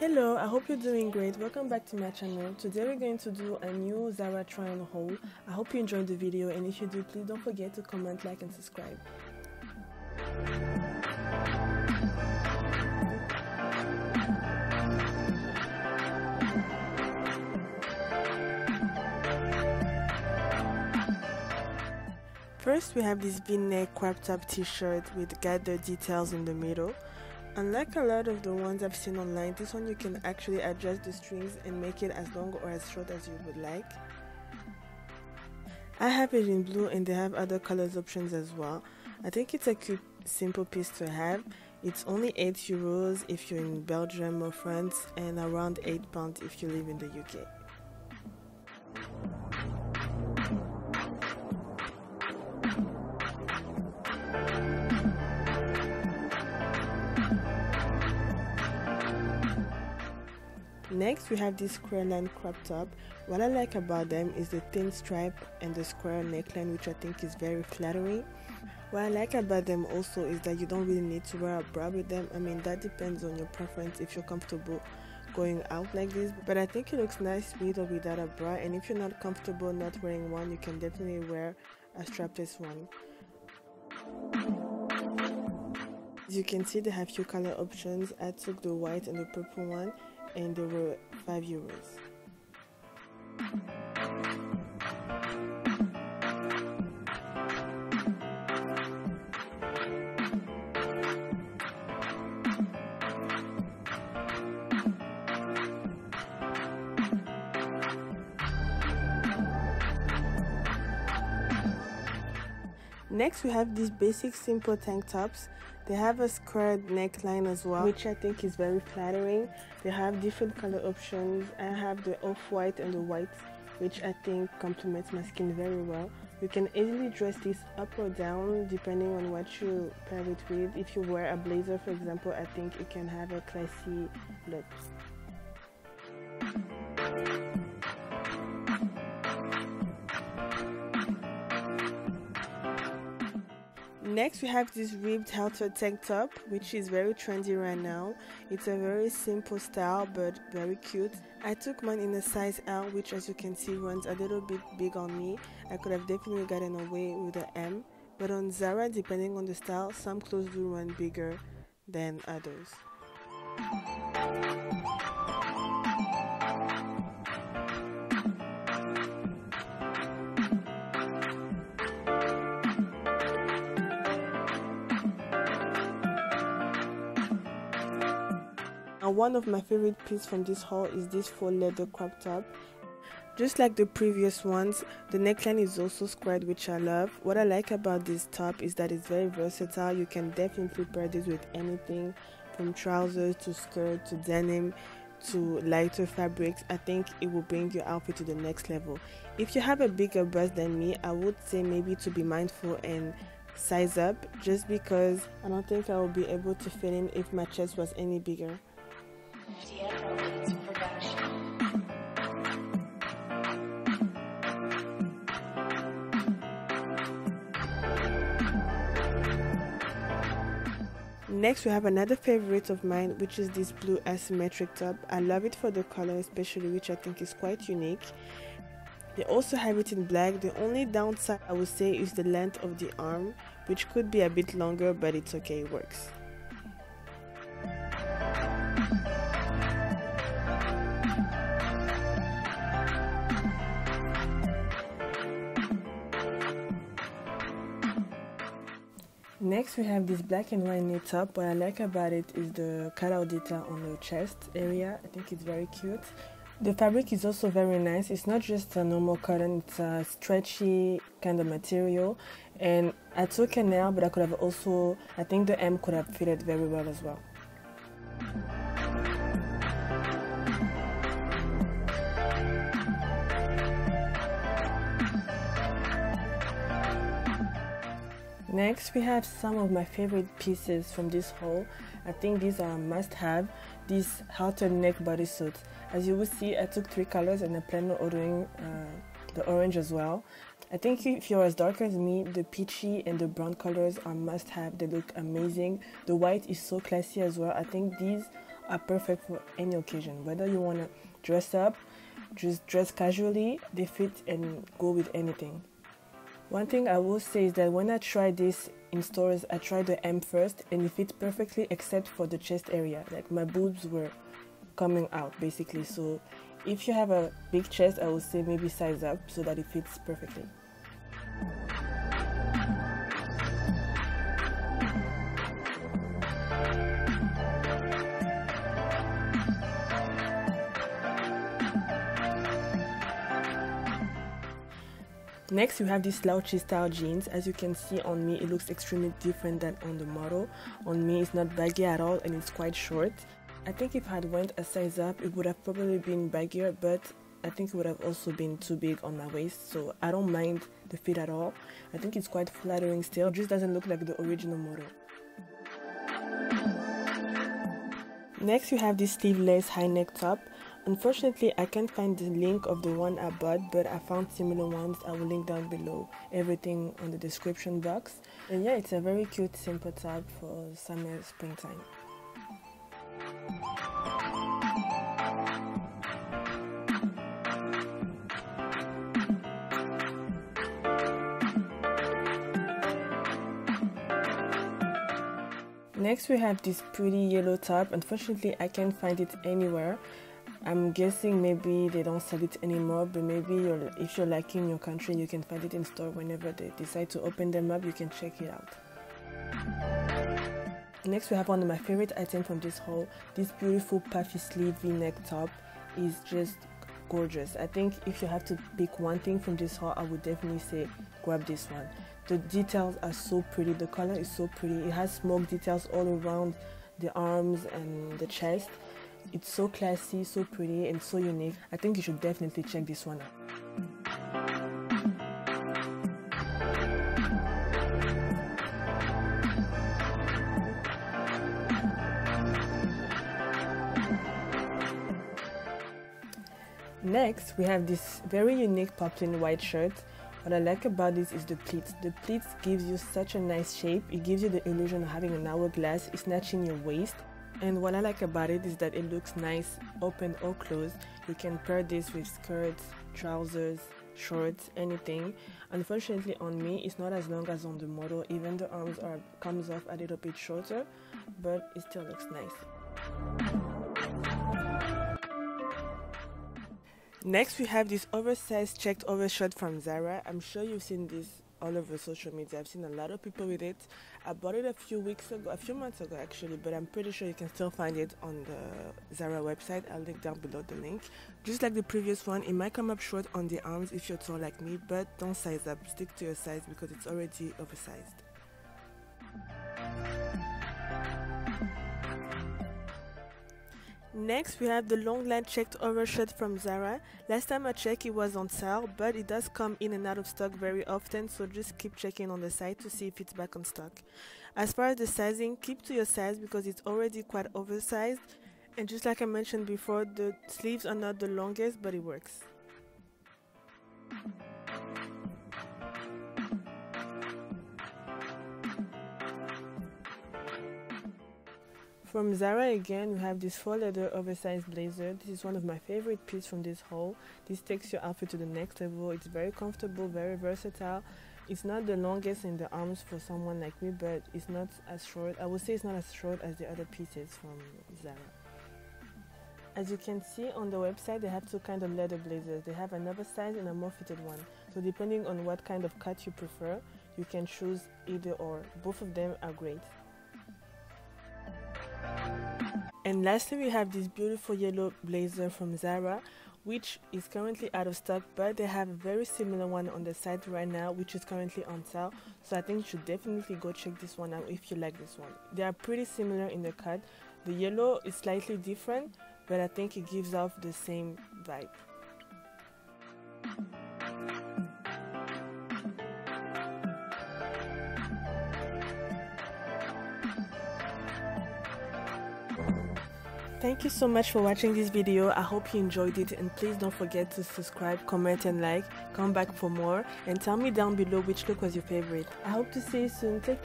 Hello, I hope you're doing great. Welcome back to my channel. Today we're going to do a new Zara try-on haul. I hope you enjoyed the video, and if you do, please don't forget to comment, like and subscribe. First, we have this V-neck crop top t-shirt with gathered details in the middle. Unlike a lot of the ones I've seen online, this one you can actually adjust the strings and make it as long or as short as you would like. I have it in blue and they have other colors options as well. I think it's a cute, simple piece to have. It's only €8 if you're in Belgium or France and around £8 if you live in the UK. Next, we have this square line crop top. What I like about them is the thin stripe and the square neckline, which I think is very flattering. What I like about them also is that you don't really need to wear a bra with them. I mean, that depends on your preference if you're comfortable going out like this, but I think it looks nice with or without a bra, and if you're not comfortable not wearing one, you can definitely wear a strapless one. As you can see, they have few color options. I took the white and the purple one, and they were €5. Next, we have these basic simple tank tops. They have a squared neckline as well, which I think is very flattering. They have different color options. I have the off-white and the white, which I think complements my skin very well. You can easily dress this up or down depending on what you pair it with. If you wear a blazer, for example, I think it can have a classy look. Next, we have this ribbed halter tank top, which is very trendy right now. It's a very simple style but very cute. I took mine in a size L, which as you can see runs a little bit big on me. I could have definitely gotten away with an M, but on Zara, depending on the style, some clothes do run bigger than others. And one of my favorite pieces from this haul is this faux leather crop top. Just like the previous ones, the neckline is also squared, which I love. What I like about this top is that it's very versatile. You can definitely pair this with anything from trousers to skirt to denim to lighter fabrics. I think it will bring your outfit to the next level. If you have a bigger bust than me, I would say maybe to be mindful and size up, just because I don't think I will be able to fit in if my chest was any bigger. Next, we have another favorite of mine, which is this blue asymmetric top. I love it for the color especially, which I think is quite unique. They also have it in black. The only downside I would say is the length of the arm, which could be a bit longer, but it's okay, it works. Next, we have this black and white knit top. What I like about it is the cutout detail on the chest area. I think it's very cute. The fabric is also very nice. It's not just a normal cotton, it's a stretchy kind of material. And I took an L, but I could have also, I think the M could have fitted very well as well. Next, we have some of my favorite pieces from this haul. I think these are a must-have. These HALTERNECK bodysuit. As you will see, I took 3 colors and I plan on ordering the orange as well. I think if you're as dark as me, the peachy and the brown colors are must-have. They look amazing. The white is so classy as well. I think these are perfect for any occasion. Whether you want to dress up, just dress casually, they fit and go with anything. One thing I will say is that when I tried this in stores, I tried the M first and it fits perfectly except for the chest area. Like my boobs were coming out basically. So if you have a big chest, I would say maybe size up so that it fits perfectly. Next, you have these slouchy style jeans. As you can see on me, it looks extremely different than on the model. On me, it's not baggy at all and it's quite short. I think if I had went a size up, it would have probably been baggier, but I think it would have also been too big on my waist, so I don't mind the fit at all. I think it's quite flattering still. It just doesn't look like the original model. Next, you have this sleeveless high neck top. Unfortunately, I can't find the link of the one I bought, but I found similar ones. I will link down below everything on the description box. And yeah, it's a very cute, simple top for summer, springtime. Next, we have this pretty yellow top. Unfortunately, I can't find it anywhere. I'm guessing maybe they don't sell it anymore, but maybe if you're liking your country, you can find it in store whenever they decide to open them up. You can check it out. Next, we have one of my favorite items from this haul. This beautiful puffy sleeve V-neck top is just gorgeous. I think if you have to pick one thing from this haul, I would definitely say grab this one. The details are so pretty. The color is so pretty. It has smoke details all around the arms and the chest. It's so classy, so pretty, and so unique. I think you should definitely check this one out. Next, we have this very unique poplin white shirt. What I like about this is the pleats. The pleats gives you such a nice shape. It gives you the illusion of having an hourglass. It's snatching your waist. And what I like about it is that it looks nice, open or closed. You can pair this with skirts, trousers, shorts, anything. Unfortunately on me, it's not as long as on the model. Even the arms comes off a little bit shorter, but it still looks nice. Next, we have this oversized checked over shirt from ZARA. I'm sure you've seen this all over social media. I've seen a lot of people with it. I bought it a few months ago actually, but I'm pretty sure you can still find it on the ZARA website. I'll link down below the link. Just like the previous one, it might come up short on the arms if you're tall like me, but don't size up. Stick to your size because it's already oversized. Next, we have the long line checked over shirt from ZARA. Last time I checked, it was on sale, but it does come in and out of stock very often, so just keep checking on the site to see if it's back on stock. As far as the sizing, keep to your size because it's already quite oversized, and just like I mentioned before, the sleeves are not the longest, but it works. From ZARA again, we have this faux leather oversized blazer. This is one of my favorite pieces from this haul. This takes your outfit to the next level. It's very comfortable, very versatile. It's not the longest in the arms for someone like me, but it's not as short. I would say it's not as short as the other pieces from ZARA. As you can see on the website, they have two kinds of leather blazers. They have an oversized and a more fitted one. So depending on what kind of cut you prefer, you can choose either or. Both of them are great. And lastly, we have this beautiful yellow blazer from ZARA, which is currently out of stock, but they have a very similar one on the site right now, which is currently on sale. So I think you should definitely go check this one out if you like this one. They are pretty similar in the cut. The yellow is slightly different, but I think it gives off the same vibe. Thank you so much for watching this video. I hope you enjoyed it, and please don't forget to subscribe, comment and like. Come back for more and tell me down below which look was your favorite. I hope to see you soon. Take care.